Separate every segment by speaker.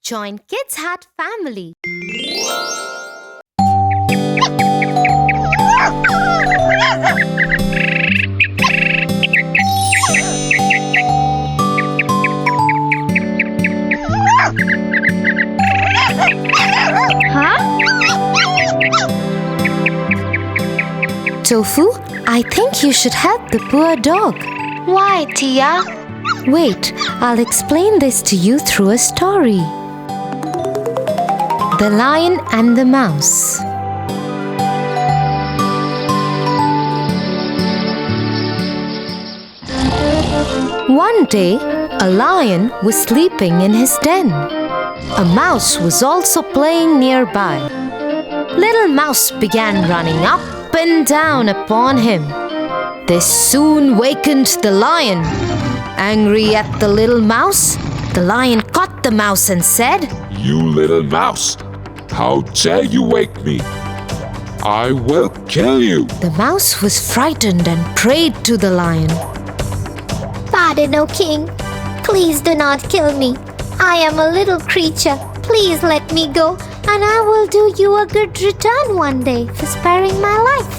Speaker 1: Join Kids Hut family. Tofu, I think you should help the poor dog.
Speaker 2: Why, Tia?
Speaker 1: Wait, I'll explain this to you through a story. The Lion and the Mouse. One day, a lion was sleeping in his den. A mouse was also playing nearby. Little Mouse began running up and down upon him. This soon wakened the lion. Angry at the little mouse, the lion caught the mouse and said,
Speaker 3: "You little mouse, how dare you wake me? I will kill you."
Speaker 1: The mouse was frightened and prayed to the lion.
Speaker 2: Pardon, O king. Please do not kill me. I am a little creature. Please let me go, and I will do you a good return one day for sparing my life.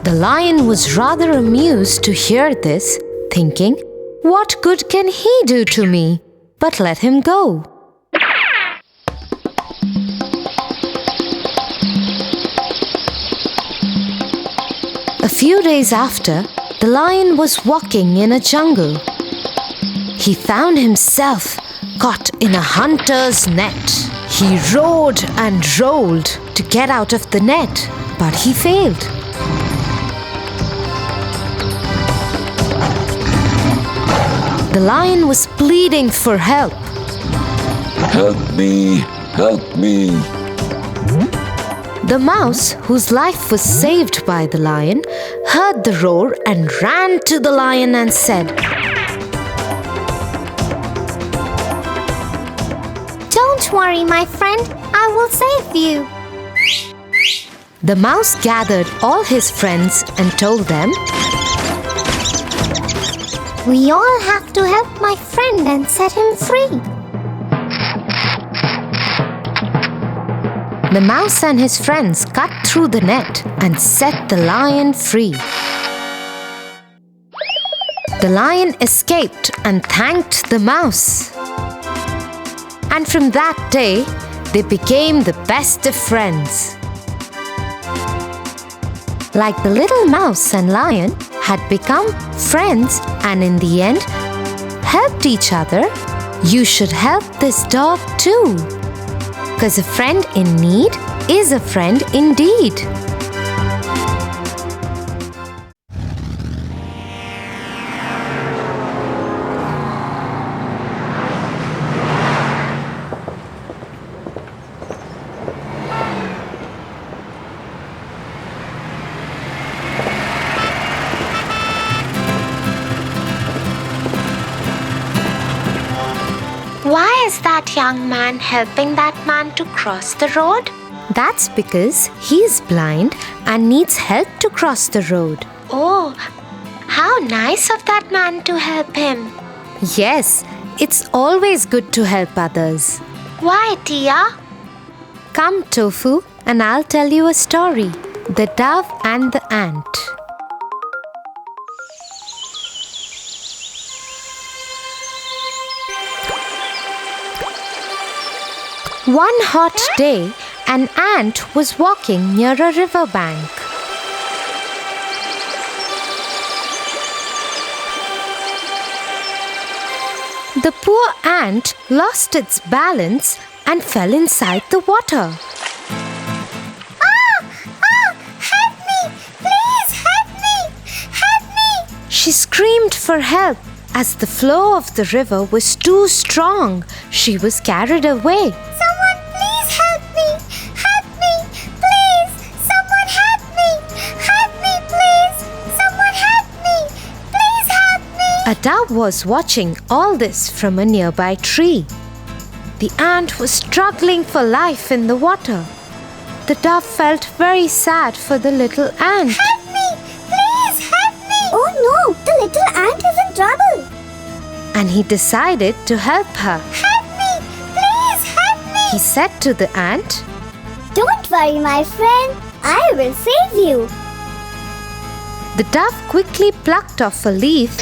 Speaker 1: The lion was rather amused to hear this, thinking, "What good can he do to me? But let him go." A few days after, the lion was walking in a jungle. He found himself caught in a hunter's net. He roared and rolled to get out of the net, but he failed. The lion was pleading for help.
Speaker 3: Help me, help me.
Speaker 1: The mouse, whose life was saved by the lion, heard the roar and ran to the lion and said,
Speaker 2: Don't worry, my friend. I will save you.
Speaker 1: The mouse gathered all his friends and told them,
Speaker 2: We all have to help my friend and set him free.
Speaker 1: The mouse and his friends cut through the net and set the lion free. The lion escaped and thanked the mouse. And from that day, they became the best of friends. Like the little mouse and lion had become friends and in the end helped each other, you should help this dog too. Because a friend in need is a friend indeed.
Speaker 2: Why is that young man helping that man to cross the road?
Speaker 1: That's because he's blind and needs help to cross the road.
Speaker 2: Oh, how nice of that man to help him.
Speaker 1: Yes, it's always good to help others.
Speaker 2: Why, Tia?
Speaker 1: Come, Tofu, and I'll tell you a story. The Dove and the Ant. One hot day, an ant was walking near a riverbank. The poor ant lost its balance and fell inside the water.
Speaker 2: Help me! Please help me! Help me!
Speaker 1: She screamed for help. As the flow of the river was too strong, she was carried away.
Speaker 2: Someone please help me! Help me! Please! Someone help me! Help me, please! Someone help me! Please help me!
Speaker 1: A dove was watching all this from a nearby tree. The ant was struggling for life in the water. The dove felt very sad for the little ant.
Speaker 2: Help me! Please help me! Oh no! The little ant is in trouble!
Speaker 1: And he decided to help her.
Speaker 2: Help me! Please help
Speaker 1: he said to the ant,
Speaker 2: Don't worry, my friend. I will save you.
Speaker 1: The dove quickly plucked off a leaf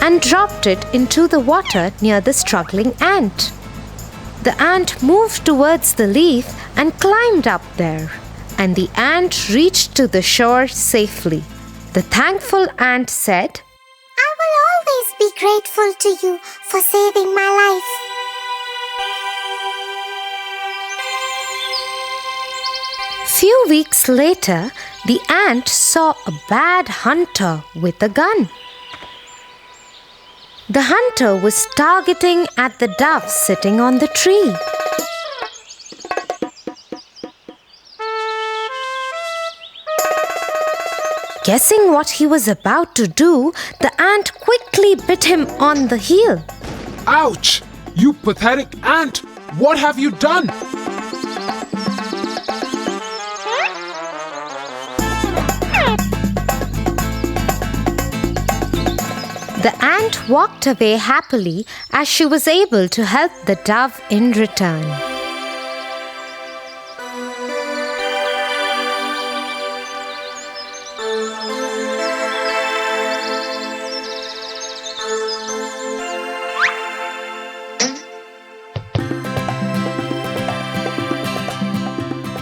Speaker 1: and dropped it into the water near the struggling ant. The ant moved towards the leaf and climbed up there, and the ant reached to the shore safely. The thankful ant said,
Speaker 2: I will always be grateful to you for saving my life.
Speaker 1: Few weeks later, the ant saw a bad hunter with a gun. The hunter was targeting at the dove sitting on the tree. Guessing what he was about to do, the ant quickly bit him on the heel.
Speaker 3: Ouch! You pathetic ant! What have you done?
Speaker 1: The ant walked away happily as she was able to help the dove in return.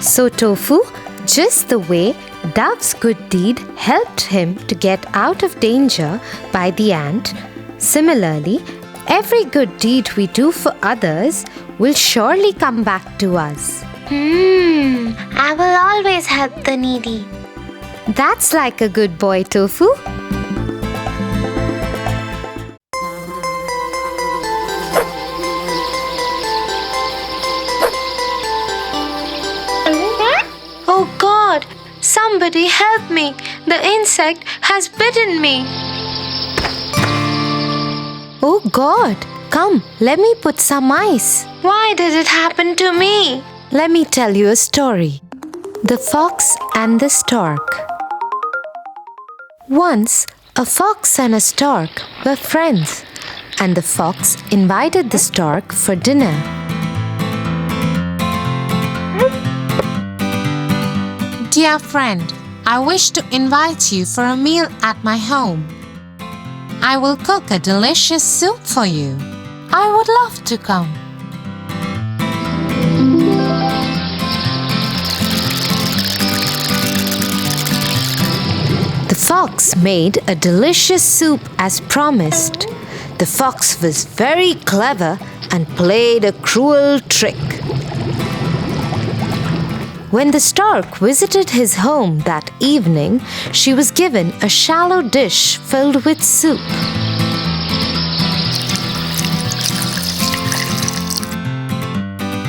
Speaker 1: So Tofu, just the way Dove's good deed helped him to get out of danger by the ant, similarly, every good deed we do for others will surely come back to us.
Speaker 2: I will always help the needy.
Speaker 1: That's like a good boy, Tofu. Oh God! Somebody help me! The insect has bitten me! Oh God! Come, let me put some ice. Why did it happen to me? Let me tell you a story. The Fox and the Stork. Once, a fox and a stork were friends, and the fox invited the stork for dinner.
Speaker 4: Dear friend, I wish to invite you for a meal at my home. I will cook a delicious soup for you. I would love to come.
Speaker 1: The fox made a delicious soup as promised. The fox was very clever and played a cruel trick. When the stork visited his home that evening, she was given a shallow dish filled with soup.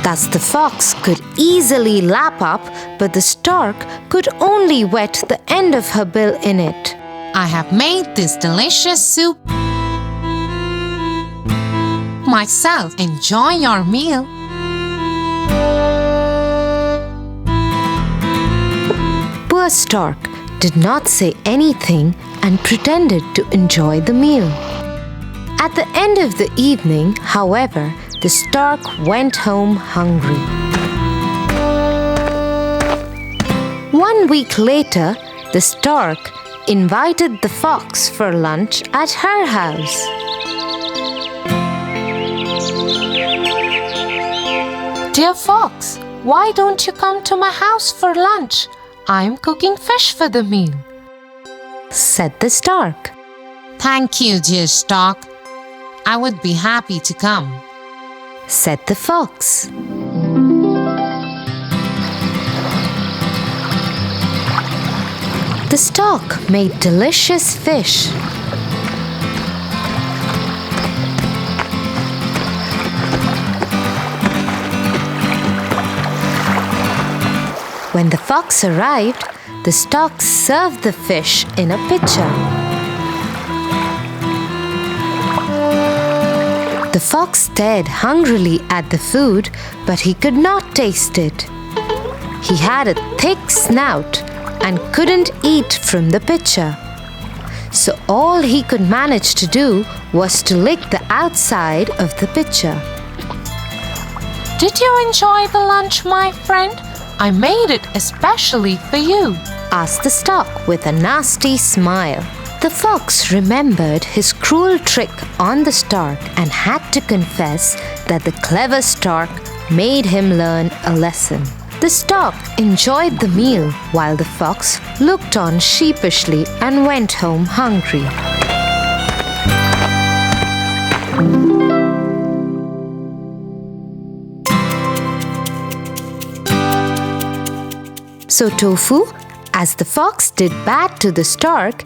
Speaker 1: Thus the fox could easily lap up, but the stork could only wet the end of her bill in it.
Speaker 4: I have made this delicious soup myself. Enjoy your meal.
Speaker 1: Poor stork did not say anything and pretended to enjoy the meal. At the end of the evening, however, the stork went home hungry. 1 week later, the stork invited the fox for lunch at her house.
Speaker 4: Dear fox, why don't you come to my house for lunch? I'm cooking fish for the meal,
Speaker 1: said the stork.
Speaker 4: Thank you, dear stork. I would be happy to come,
Speaker 1: said the fox. The stork made delicious fish. When the fox arrived, the stork served the fish in a pitcher. The fox stared hungrily at the food, but he could not taste it. He had a thick snout and couldn't eat from the pitcher. so all he could manage to do was to lick the outside of the pitcher.
Speaker 4: Did you enjoy the lunch, my friend? I made it especially for you,
Speaker 1: asked the stork with a nasty smile. The fox remembered his cruel trick on the stork and had to confess that the clever stork made him learn a lesson. The stork enjoyed the meal while the fox looked on sheepishly and went home hungry. So Tofu, as the fox did bad to the stork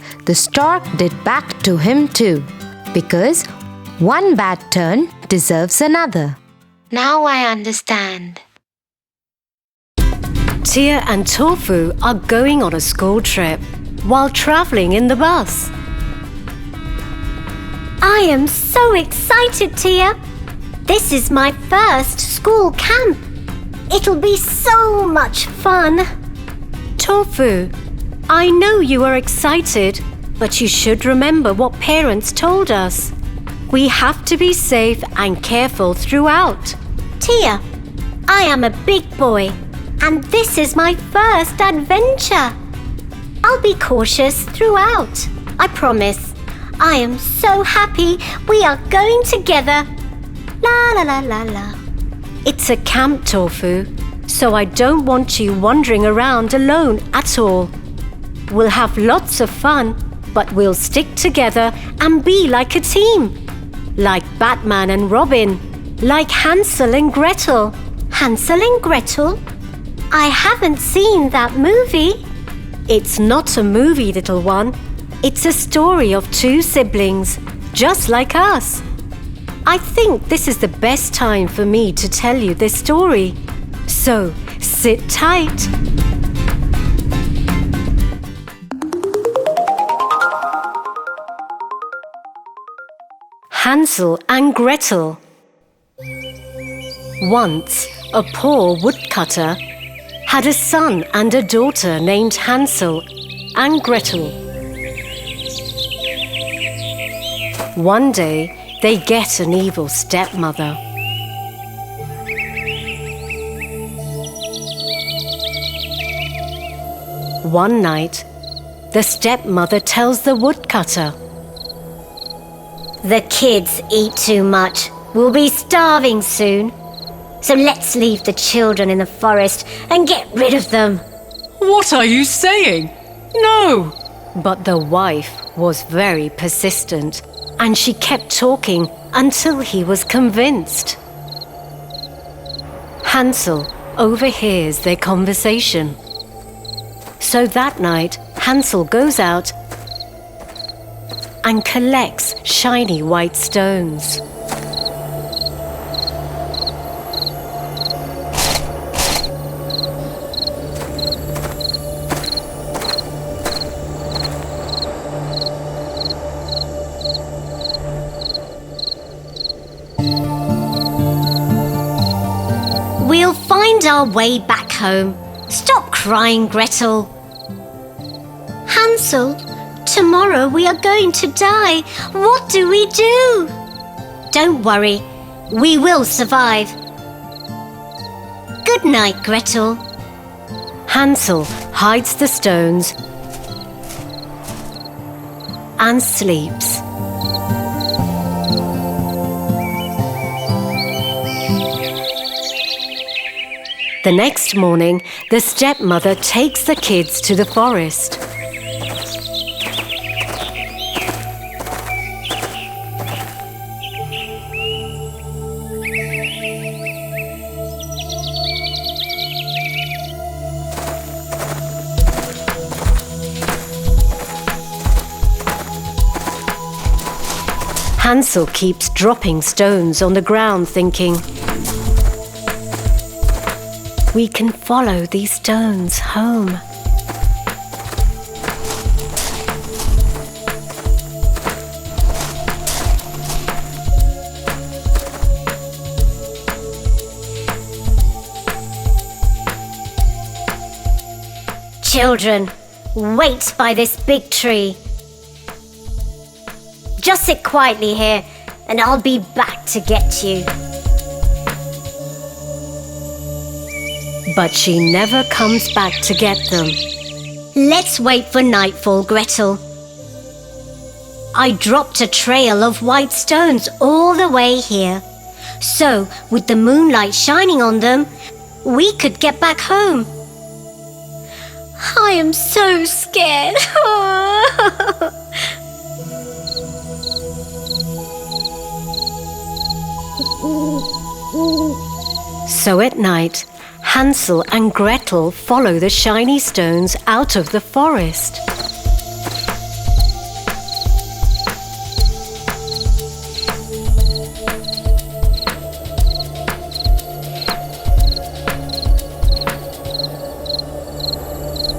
Speaker 1: did back to him too, because one bad turn deserves another.
Speaker 2: Now I understand.
Speaker 5: Tia and Tofu are going on a school trip while traveling in the bus.
Speaker 2: I am so excited, Tia. This is my first school camp. It'll be so much fun.
Speaker 5: Tofu, I know you are excited, but you should remember what parents told us. We have to be safe and careful throughout.
Speaker 2: Tia, I am a big boy, and this is my first adventure. I'll be cautious throughout, I promise. I am so happy we are going together. La la la la la.
Speaker 5: It's a camp, Tofu, so I don't want you wandering around alone at all. We'll have lots of fun, but we'll stick together and be like a team. Like Batman and Robin, like Hansel and Gretel.
Speaker 2: Hansel and Gretel? I haven't seen that movie.
Speaker 5: It's not a movie, little one. It's a story of two siblings, just like us. I think this is the best time for me to tell you this story. So, sit tight. Hansel and Gretel. Once, a poor woodcutter had a son and a daughter named Hansel and Gretel. One day, they get an evil stepmother. One night, the stepmother tells the woodcutter,
Speaker 2: The kids eat too much. We'll be starving soon. So let's leave the children in the forest and get rid of them.
Speaker 5: "What are you saying? No!" But the wife was very persistent, and she kept talking until he was convinced. Hansel overhears their conversation. So that night, Hansel goes out and collects shiny white stones.
Speaker 2: We'll find our way back home. Stop crying, Gretel. Hansel, tomorrow we are going to die. What do we do? Don't worry, we will survive. Good night, Gretel.
Speaker 5: Hansel hides the stones and sleeps. The next morning, the stepmother takes the kids to the forest. Hansel keeps dropping stones on the ground, thinking, "We can follow these stones home."
Speaker 2: Children, wait by this big tree.
Speaker 5: Just sit quietly here, and I'll be back to get you. But she never comes back to get them. Let's wait for nightfall, Gretel. I dropped a trail of white stones all the way here. So, with the moonlight shining on them, we could get back home. I am so scared. So at night, Hansel and Gretel follow the shiny stones out of the forest.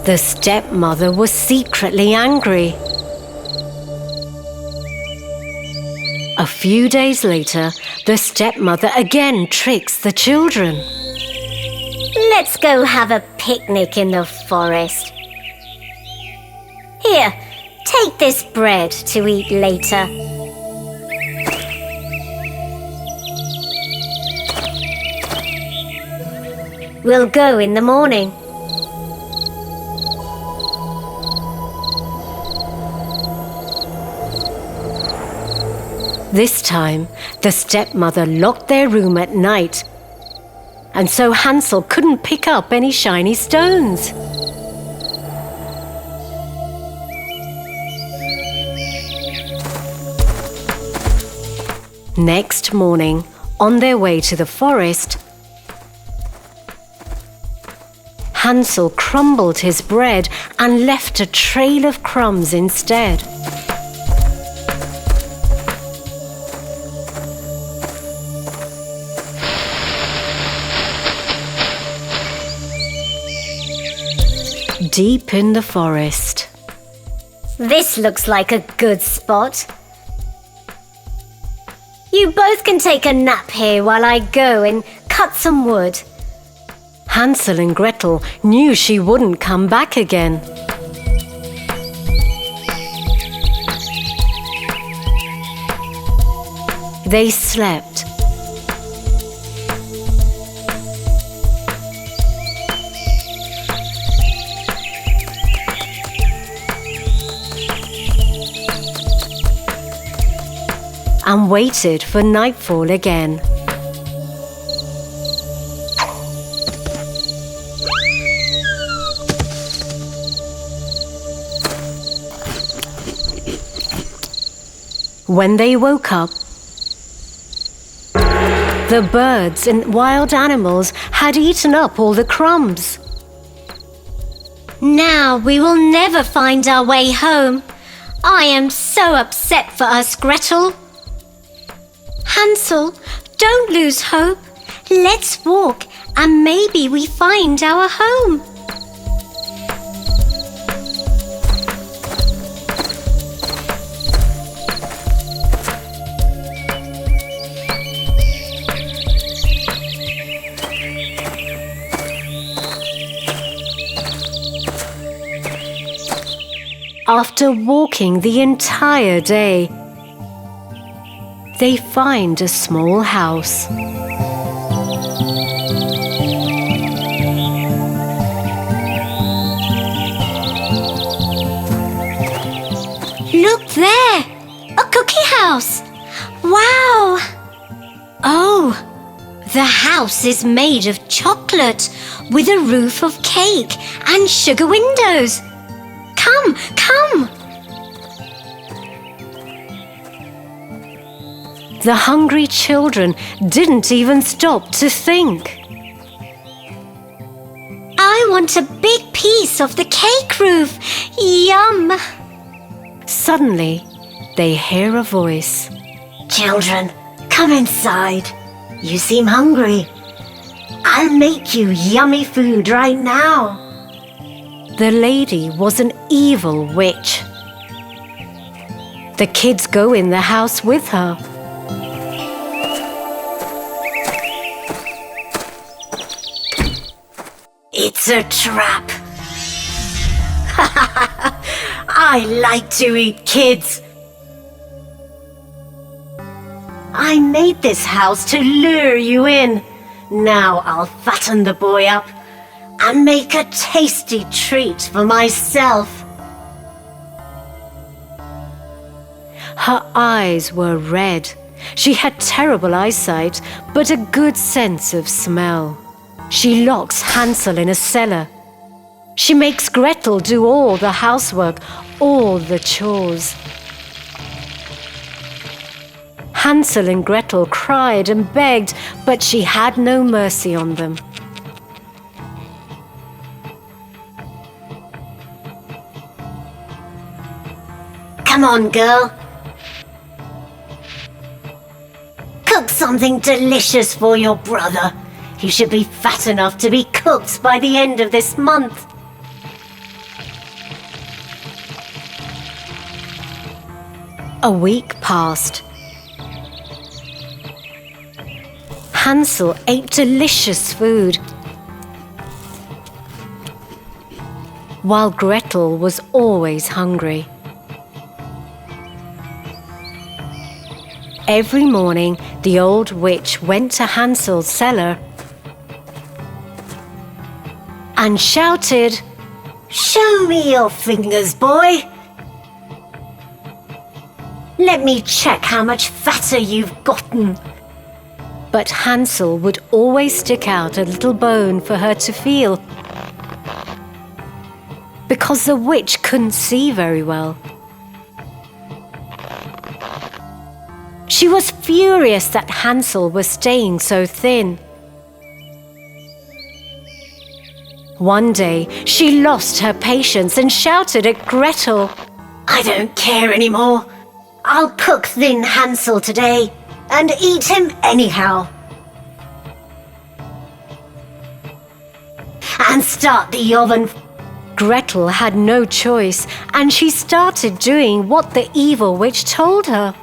Speaker 5: The stepmother was secretly angry. A few days later, the stepmother again tricks the children. Let's go have a picnic in the forest. Here, take this bread to eat later. We'll go in the morning. This time, the stepmother locked their room at night, and so Hansel couldn't pick up any shiny stones. Next morning, on their way to the forest, Hansel crumbled his bread and left a trail of crumbs instead. Deep in the forest. This looks like a good spot. You both can take a nap here while I go and cut some wood. Hansel and Gretel knew she wouldn't come back again. They slept. And waited for nightfall again. When they woke up, the birds and wild animals had eaten up all the crumbs. Now we will never find our way home. I am so upset for us, Gretel. Hansel, don't lose hope. Let's walk and maybe we find our home. After walking the entire day, they find a small house. Look there! A cookie house! Wow! Oh, the house is made of chocolate with a roof of cake and sugar windows. Come, come! The hungry children didn't even stop to think. I want a big piece of the cake roof. Yum! Suddenly, they hear a voice. Children, come inside. You seem hungry. I'll make you yummy food right now. The lady was an evil witch. The kids go in the house with her. It's a trap. I like to eat kids. I made this house to lure you in. Now I'll fatten the boy up and make a tasty treat for myself. Her eyes were red. She had terrible eyesight, but a good sense of smell. She locks Hansel in a cellar. She makes Gretel do all the housework, all the chores. Hansel and Gretel cried and begged, but she had no mercy on them. Come on, girl. Cook something delicious for your brother. He should be fat enough to be cooked by the end of this month. A week passed. Hansel ate delicious food, while Gretel was always hungry. Every morning, the old witch went to Hansel's cellar and shouted, "Show me your fingers, boy. Let me check how much fatter you've gotten." But Hansel would always stick out a little bone for her to feel, because the witch couldn't see very well. She was furious that Hansel was staying so thin. One day, she lost her patience and shouted at Gretel, "I don't care anymore. I'll cook thin Hansel today and eat him anyhow. And start the oven." Gretel had no choice, and she started doing what the evil witch told her.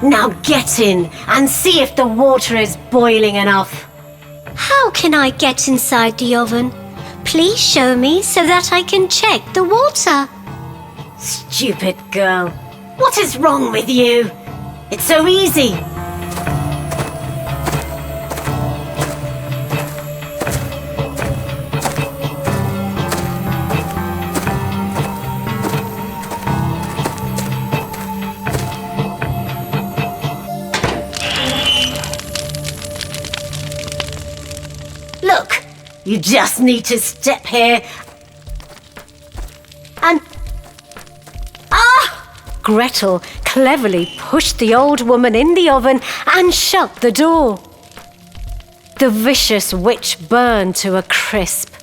Speaker 5: Now get in and see if the water is boiling enough.
Speaker 2: How can I get inside the oven? Please show me so that I can check the water.
Speaker 5: Stupid girl. What is wrong with you? It's so easy. Look, you just need to step here and... Gretel cleverly pushed the old woman in the oven and shut the door. The vicious witch burned to a crisp.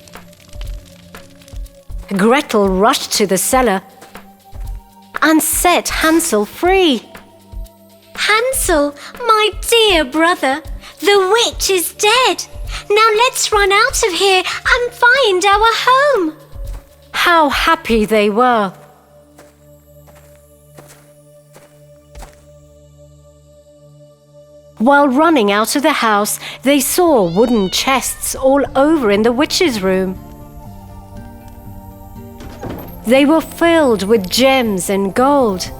Speaker 5: Gretel rushed to the cellar and set Hansel free.
Speaker 2: Hansel, my dear brother, the witch is dead. Now let's run out of here and find our home.
Speaker 5: How happy they were. While running out of the house, they saw wooden chests all over in the witch's room. They were filled with gems and gold.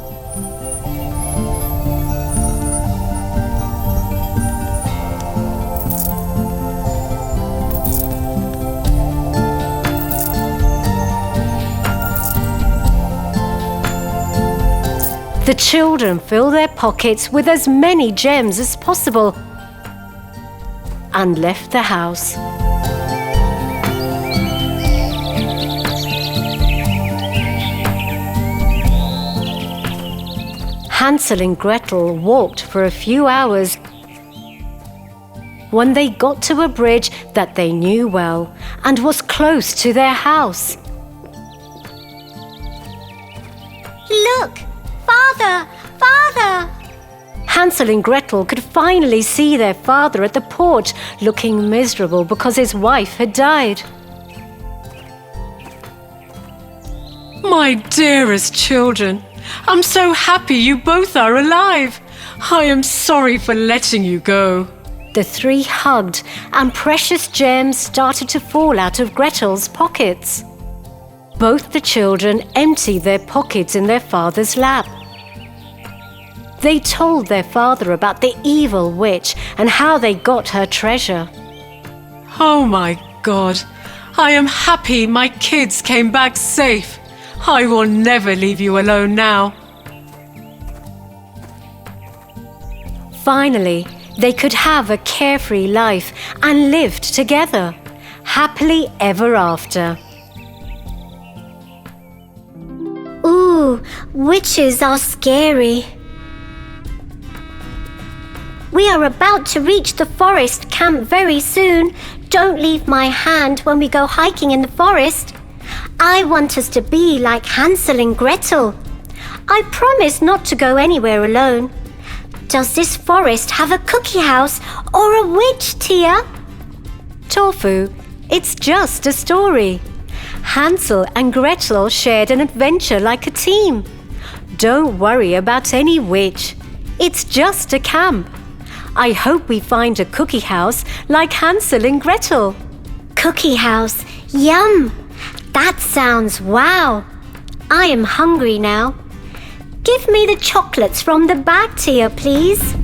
Speaker 5: The children filled their pockets with as many gems as possible and left the house. Hansel and Gretel walked for a few hours when they got to a bridge that they knew well and was close to their house.
Speaker 2: Look! Father! Father!
Speaker 5: Hansel and Gretel could finally see their father at the porch, looking miserable because his wife had died.
Speaker 6: My dearest children,
Speaker 5: I'm so happy you both are alive. I am sorry for letting you go. The three hugged, and precious gems started to fall out of Gretel's pockets. Both the children emptied their pockets in their father's lap. They told their father about the evil witch and how they got her treasure. Oh my God, I am happy my kids came back safe. I will never leave you alone now. Finally, they could have a carefree life and lived together, happily ever after.
Speaker 2: Ooh, witches are scary. We are about to reach the forest camp very soon. Don't leave my hand when we go hiking in the forest. I want us to be like Hansel and Gretel. I promise not to go anywhere alone. Does this forest have a cookie house or a witch, Tia?
Speaker 5: Tofu, it's just a story. Hansel and Gretel shared an adventure like a team. Don't worry about any witch. It's just a camp. I hope we find a cookie house like Hansel and Gretel.
Speaker 2: Cookie house, yum! That sounds wow! I am hungry now. Give me the chocolates from the bag, Tia, please.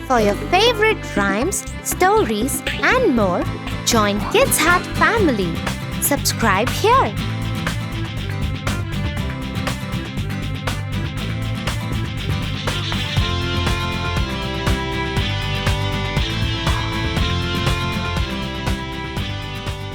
Speaker 1: For your favorite rhymes, stories, and more, join Kids Hat family. Subscribe here.